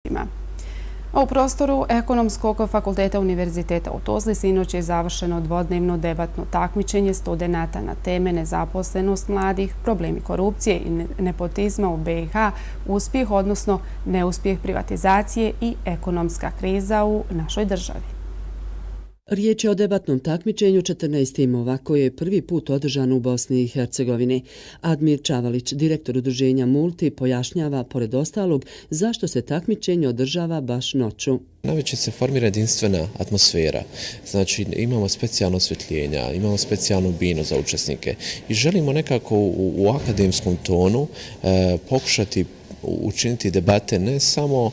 studentima. A u prostoru Ekonomskog fakulteta Univerziteta u Tuzli sinoć je završeno dvodnevno debatno takmičenje studenata na teme nezaposlenost mladih, problemi korupcije i nepotizma u BiH, uspjeh odnosno neuspjeh privatizacije i ekonomska kriza u našoj državi. Riječ je o debatnom takmičenju 14 timova koje je prvi put održano u Bosni i Hercegovini. Admir Čavalić, direktor udruženja Multi, pojašnjava, pored ostalog, zašto se takmičenje održava baš noću. Navečer se formira jedinstvena atmosfera, znači imamo specijalno osvjetljenja, imamo specijalnu binu za učesnike i želimo nekako u akademskom tonu pokušati učiniti debate ne samo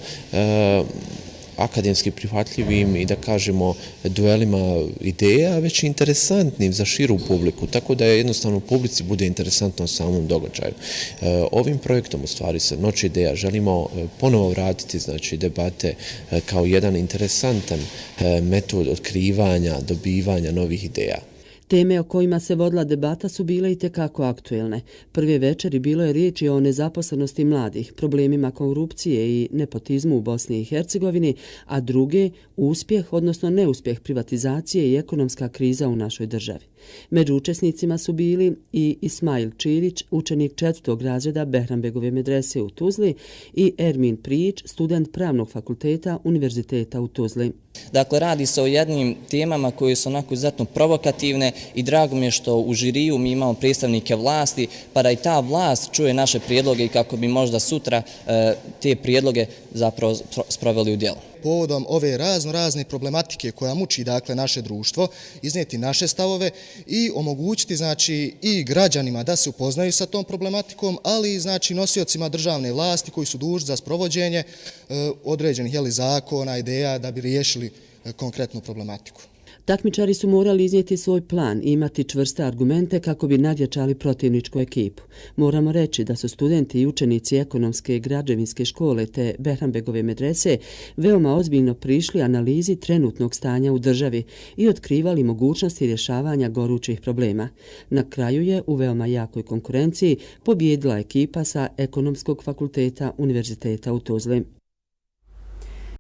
akademski prihvatljivim i da kažemo duelima ideja, već i interesantnim za širu publiku, tako da je jednostavno publici bude interesantno u samom događaju. Ovim projektom u stvari se Noć ideja želimo ponovo vratiti znači debate kao jedan interesantan metod otkrivanja, dobivanja novih ideja. Teme o kojima se vodila debata su bile i tekako aktuelne. Prve večeri bilo je riječi o nezaposlenosti mladih, problemima korupcije i nepotizmu u Bosni i Hercegovini, a druge uspjeh, odnosno neuspjeh privatizacije i ekonomska kriza u našoj državi. Među učesnicima su bili i Ismail Čirić, učenik 4. razreda Behranbegove medrese u Tuzli, i Ermin Prijić, student Pravnog fakulteta Univerziteta u Tuzli. Dakle, radi se o jednim temama koje su onako izuzetno provokativne i drago mi je što u žiriju mi imamo predstavnike vlasti, pa da i ta vlast čuje naše prijedloge i kako bi možda sutra te prijedloge zapravo sproveli u djelo. Povodom ove razne problematike koja muči dakle naše društvo, iznijeti naše stavove i omogućiti znači i građanima da se upoznaju sa tom problematikom, ali i znači nosiocima državne vlasti koji su dužni za sprovođenje određenih zakona, ideja da bi riješili konkretnu problematiku. Takmičari su morali iznijeti svoj plan i imati čvrste argumente kako bi nadjačali protivničku ekipu. Moramo reći da su studenti i učenici Ekonomske i građevinske škole te Behranbegove medrese veoma ozbiljno prišli analizi trenutnog stanja u državi i otkrivali mogućnosti rješavanja gorućih problema. Na kraju je u veoma jakoj konkurenciji pobjedila ekipa sa Ekonomskog fakulteta Univerziteta u Tuzli.